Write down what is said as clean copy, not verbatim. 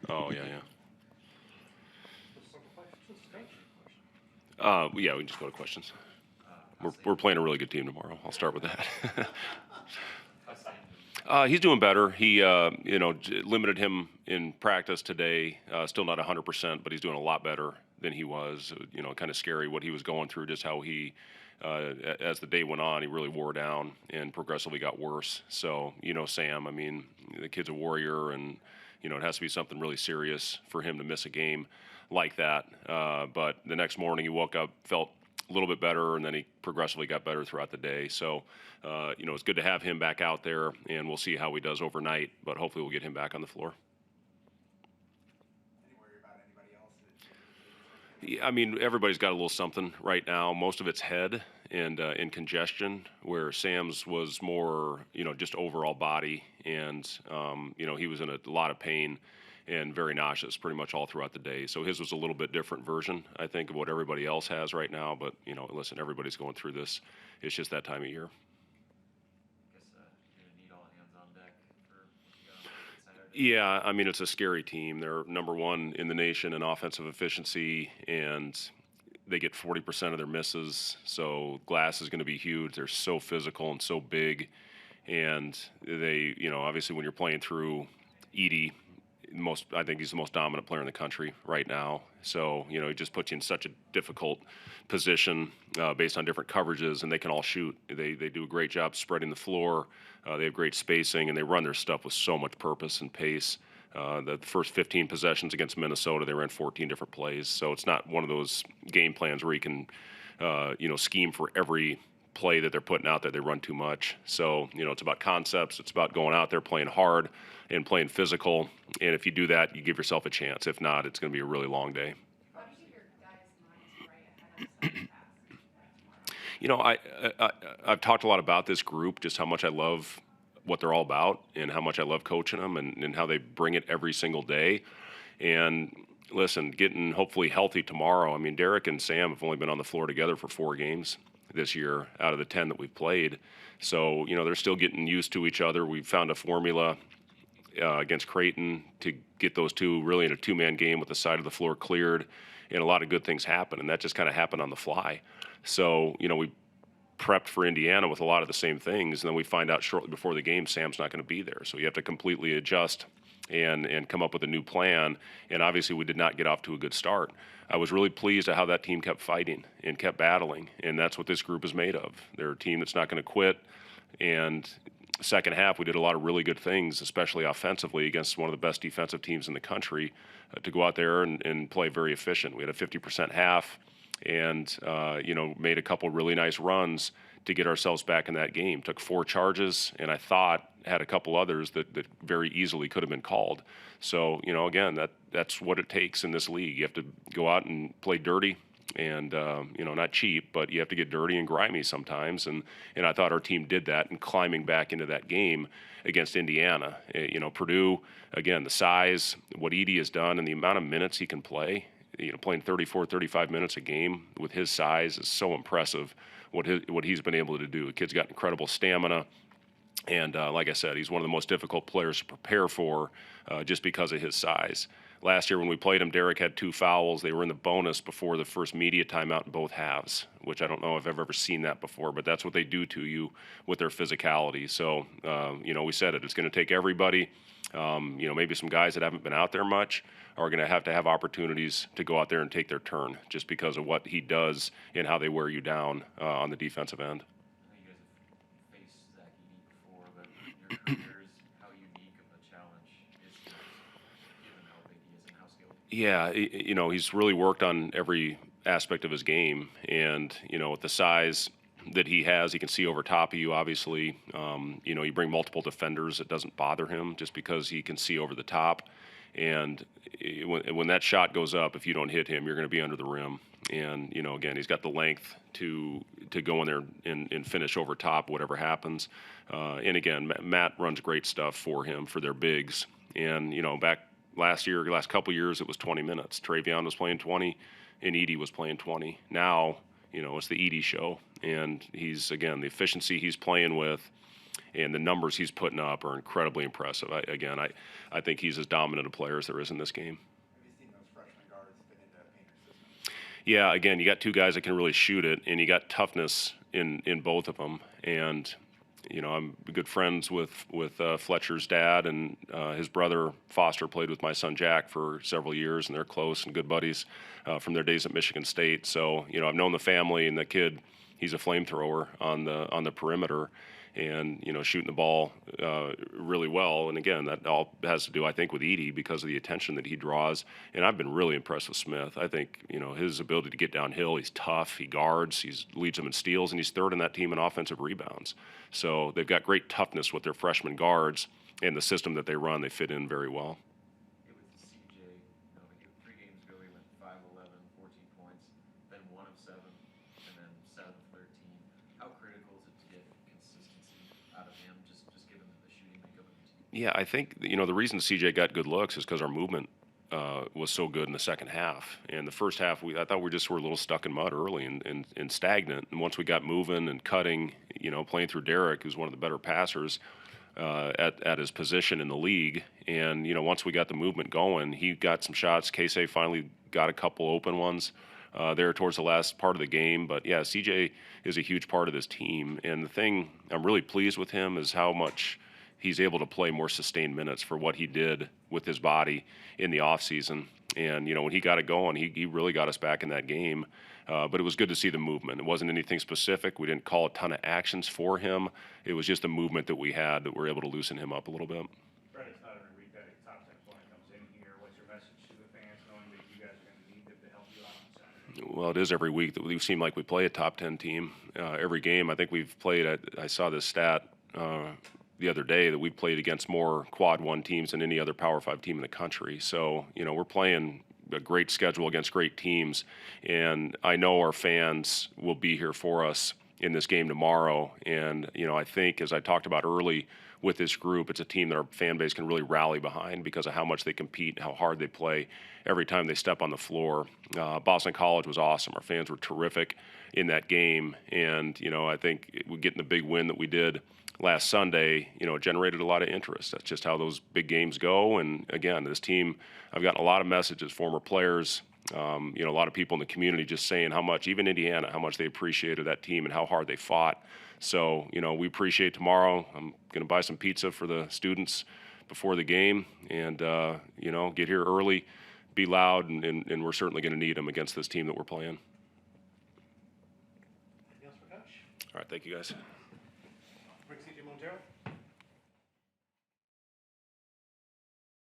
Oh, yeah, yeah, we can just go to questions. We're playing a really good team tomorrow. I'll start with that. He's doing better. He, limited him in practice today. Still not 100%, but he's doing a lot better than he was. Kind of scary what he was going through, just how he, as the day went on, he really wore down and progressively got worse. So, Sam, I mean, the kid's a warrior, and, it has to be something really serious for him to miss a game like that. But the next morning he woke up, felt a little bit better, and then he progressively got better throughout the day. So, it's good to have him back out there, and we'll see how he does overnight, but hopefully we'll get him back on the floor. Yeah, I mean, everybody's got a little something right now. Most of it's head and congestion, where Sam's was more, just overall body, and he was in a lot of pain and very nauseous pretty much all throughout the day. So his was a little bit different version, I think, of what everybody else has right now. But listen, everybody's going through this. It's just that time of year. Yeah, I mean, it's a scary team. They're number one in the nation in offensive efficiency, and they get 40% of their misses. So glass is going to be huge. They're so physical and so big. And they, obviously when you're playing through Edie, I think he's the most dominant player in the country right now. So, he just puts you in such a difficult position based on different coverages, and they can all shoot. They do a great job spreading the floor. They have great spacing, and they run their stuff with so much purpose and pace. The first 15 possessions against Minnesota, they ran 14 different plays. So it's not one of those game plans where you can, scheme for every play that they're putting out there. They run too much. So, it's about concepts. It's about going out there, playing hard and playing physical. And if you do that, you give yourself a chance. If not, it's going to be a really long day. I've talked a lot about this group, just how much I love what they're all about and how much I love coaching them and how they bring it every single day. And listen, getting hopefully healthy tomorrow. I mean, Derek and Sam have only been on the floor together for 4 games this year out of the 10 that we've played. So, they're still getting used to each other. We've found a formula against Creighton to get those two really in a 2-man game with the side of the floor cleared, and a lot of good things happen. And that just kind of happened on the fly. So, we prepped for Indiana with a lot of the same things, and then we find out shortly before the game Sam's not going to be there. So you have to completely adjust and come up with a new plan. And obviously we did not get off to a good start. I was really pleased at how that team kept fighting and kept battling, and that's what this group is made of. They're a team that's not going to quit. And second half, we did a lot of really good things, especially offensively against one of the best defensive teams in the country, to go out there and play very efficient. We had a 50% half and, made a couple really nice runs to get ourselves back in that game. Took 4 charges, and I thought had a couple others that very easily could have been called. So, again, that's what it takes in this league. You have to go out and play dirty and, not cheap, but you have to get dirty and grimy sometimes. And I thought our team did that and climbing back into that game against Indiana. Purdue, again, the size, what Edie has done and the amount of minutes he can play, playing 34, 35 minutes a game with his size is so impressive what he's been able to do. The kid's got incredible stamina. And like I said, he's one of the most difficult players to prepare for just because of his size. Last year when we played him, Derek had 2 fouls. They were in the bonus before the first media timeout in both halves, which I don't know if I've ever seen that before, but that's what they do to you with their physicality. So, we said it. It's going to take everybody. Maybe some guys that haven't been out there much are going to have opportunities to go out there and take their turn just because of what he does and how they wear you down on the defensive end. Yeah, he's really worked on every aspect of his game, and with the size that he has, he can see over top of you. Obviously, you bring multiple defenders, it doesn't bother him just because he can see over the top. And when that shot goes up, if you don't hit him, you're going to be under the rim. And again, he's got the length to go in there and finish over top, whatever happens. And again, Matt runs great stuff for him for their bigs. And back last couple years, it was 20 minutes. Travion was playing 20, and Edie was playing 20. Now, it's the Edie show, and he's, again, the efficiency he's playing with and the numbers he's putting up are incredibly impressive. I think he's as dominant a player as there is in this game. Have you seen those freshman guards fit into Painter's system? Yeah, again, you got two guys that can really shoot it, and you got toughness in both of them. And I'm good friends with Fletcher's dad, and his brother Foster played with my son Jack for several years, and they're close and good buddies from their days at Michigan State. So I've known the family, and the kid, he's a flamethrower on the perimeter, and shooting the ball really well. And again, that all has to do, I think, with Edey because of the attention that he draws. And I've been really impressed with Smith. I think his ability to get downhill, he's tough, he guards, he leads them in steals, and he's third in that team in offensive rebounds. So they've got great toughness with their freshman guards, and the system that they run, they fit in very well. It was CJ, 3 games ago he went 5-11, 14 points, then 1 of 7, and then 7 of 13. How critical is it to get consistency out of him, just given the shooting makeup of the team? Yeah, I think the reason CJ got good looks is because our movement was so good in the second half. And the first half, I thought we just were a little stuck in mud early and stagnant. And once we got moving and cutting, playing through Derek, who's one of the better passers at his position in the league. And once we got the movement going, he got some shots. Casey finally got a couple open ones there towards the last part of the game. But yeah, CJ is a huge part of this team. And the thing I'm really pleased with him is how much he's able to play more sustained minutes for what he did with his body in the offseason. And, when he got it going, he really got us back in that game. But it was good to see the movement. It wasn't anything specific. We didn't call a ton of actions for him. It was just the movement that we had that were able to loosen him up a little bit. Brett, it's not every week that a top 10 player comes in here. What's your message to the fans, knowing that you guys are going to need them to help you out on Saturday? Well, it is every week that we seem like we play a top 10 team. Every game, I think we've played, I saw this stat the other day that we played against more quad one teams than any other Power 5 team in the country. So, we're playing a great schedule against great teams. And I know our fans will be here for us in this game tomorrow. And, I think, as I talked about early with this group, it's a team that our fan base can really rally behind because of how much they compete, how hard they play every time they step on the floor. Boston College was awesome. Our fans were terrific in that game. And, I think getting the big win that we did last Sunday, it generated a lot of interest. That's just how those big games go. And again, this team, I've gotten a lot of messages, former players, a lot of people in the community just saying how much, even Indiana, how much they appreciated that team and how hard they fought. So, we appreciate tomorrow. I'm going to buy some pizza for the students before the game and, get here early, be loud, and we're certainly going to need them against this team that we're playing. Anything else for Coach? All right, thank you guys. Rick C.J. Montero.